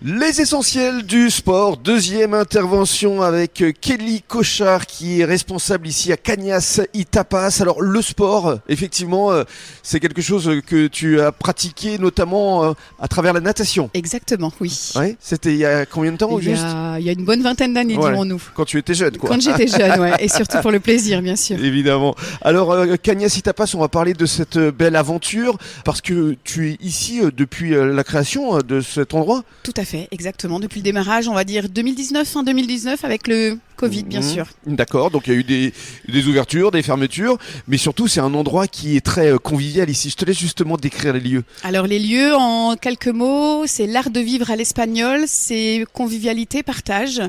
Les essentiels du sport, deuxième intervention avec Kelly Cochard qui est responsable ici à Cagnas y Tapas. Alors le sport, effectivement, c'est quelque chose que tu as pratiqué notamment à travers la natation. Exactement, oui. Ouais, c'était il y a combien de temps au juste? Il y a une bonne vingtaine d'années, Ouais. dirons-nous. Quand tu étais jeune, quoi. Quand j'étais jeune, ouais. Et surtout pour le plaisir, bien sûr. Évidemment. Alors, Cagnas y Tapas, on va parler de cette belle aventure parce que tu es ici depuis la création de cet endroit. Tout à fait, exactement. Depuis le démarrage, on va dire 2019, fin 2019, avec le Covid, bien sûr. D'accord, donc il y a eu des ouvertures, des fermetures, mais surtout c'est un endroit qui est très convivial ici. Je te laisse justement décrire les lieux. Alors les lieux, en quelques mots, c'est l'art de vivre à l'espagnol, c'est convivialité, partage.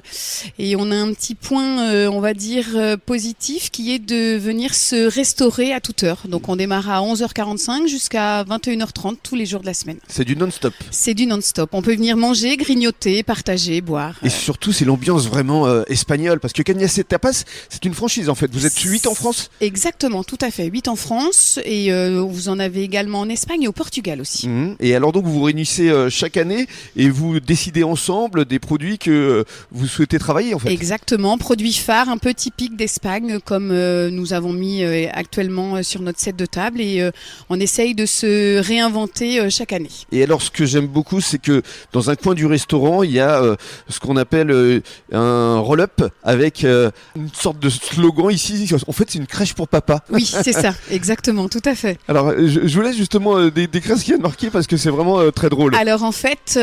Et on a un petit point, on va dire, positif, qui est de venir se restaurer à toute heure. Donc on démarre à 11h45 jusqu'à 21h30 tous les jours de la semaine. C'est du non-stop. C'est du non-stop. On peut venir manger, grignoter, partager, boire. Et surtout c'est l'ambiance vraiment espagnole, parce que Cagnas y Tapas, c'est une franchise en fait. Vous êtes 8 en France? Exactement, tout à fait. 8 en France et vous en avez également en Espagne et au Portugal aussi. Et alors donc vous vous réunissez chaque année et vous décidez ensemble des produits que vous souhaitez travailler en fait. Exactement, produits phares un peu typiques d'Espagne comme nous avons mis actuellement sur notre set de table et on essaye de se réinventer chaque année. Et alors ce que j'aime beaucoup, c'est que dans un coin du restaurant, il y a ce qu'on appelle un roll-up avec une sorte de slogan ici. En fait, c'est une crèche pour papa. Oui, c'est ça, exactement, tout à fait. Alors, je vous laisse justement décrire ce qui vient de marquer parce que c'est vraiment très drôle. Alors en fait,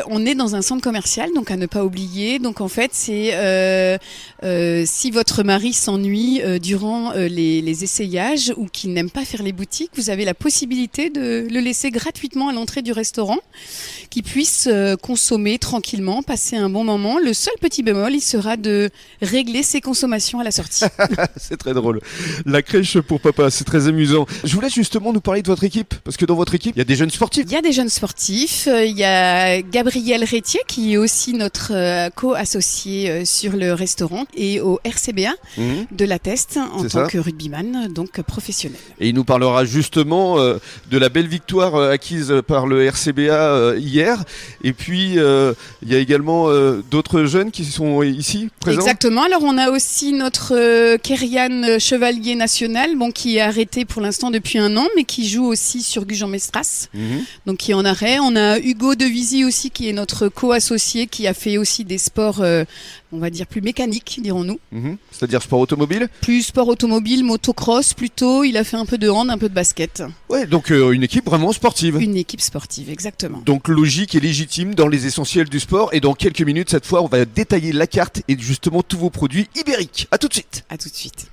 on est dans un centre commercial, donc à ne pas oublier. Donc en fait, c'est si votre mari s'ennuie durant les essayages ou qu'il n'aime pas faire les boutiques, vous avez la possibilité de le laisser gratuitement à l'entrée du restaurant, qu'il puisse consommer tranquillement, passer un bon moment. Le seul petit bémol, il sera de régler ses consommations à la sortie. C'est très drôle. La crèche pour papa, c'est très amusant. Je vous laisse justement nous parler de votre équipe, parce que dans votre équipe, il y a des jeunes sportifs. Il y a des jeunes sportifs, il y a Gabriel Rétier qui est aussi notre co-associé sur le restaurant et au RCBA de la Teste en tant que rugbyman, donc professionnel. Et il nous parlera justement de la belle victoire acquise par le RCBA hier. Et puis, il y a également d'autres jeunes qui sont ici présents. Exactement. Alors, on a aussi notre Kerian Chevalier National, qui est arrêté pour l'instant depuis 1 an, mais qui joue aussi sur Gujan-Mestras, donc qui est en arrêt. On a Hugo Devisi aussi, qui est notre co-associé, qui a fait aussi des sports, on va dire plus mécaniques, dirons-nous. C'est-à-dire sport automobile? Plus sport automobile, motocross plutôt. Il a fait un peu de hand, un peu de basket. Ouais, donc une équipe vraiment sportive. Une équipe sportive, exactement. Donc logique et légitime dans les essentiels du sport. Et dans quelques minutes, cette fois, on va détailler la carte et justement tous vos produits ibériques. À tout de suite. À tout de suite.